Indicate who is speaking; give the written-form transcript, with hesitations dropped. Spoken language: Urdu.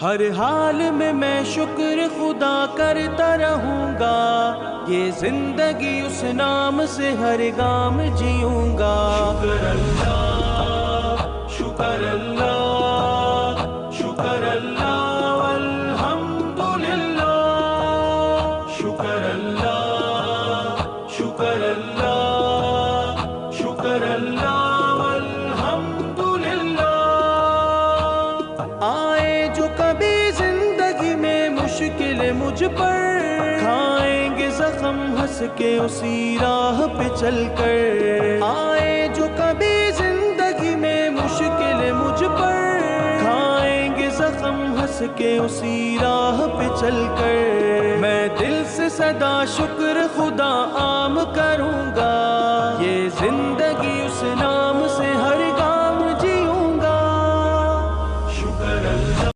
Speaker 1: ہر حال میں شکر خدا کرتا رہوں گا، یہ زندگی اس نام سے ہر گام جیوں گا۔ شکر اللہ، شکر اللہ والحمدللہ، شکر اللہ، شکر اللہ، شکر اللہ والحمدللہ۔ آئے جو کبھی زندگی میں مشکل مجھ پر، کھائیں گے زخم ہنس کے اسی راہ پہ چل کر۔ آئے جو کبھی زندگی میں مشکل مجھ پر، کھائیں گے زخم ہنس کے اسی راہ پہ چل کر۔ میں دل سے سدا شکر خدا عام کروں گا، یہ زندگی اس نام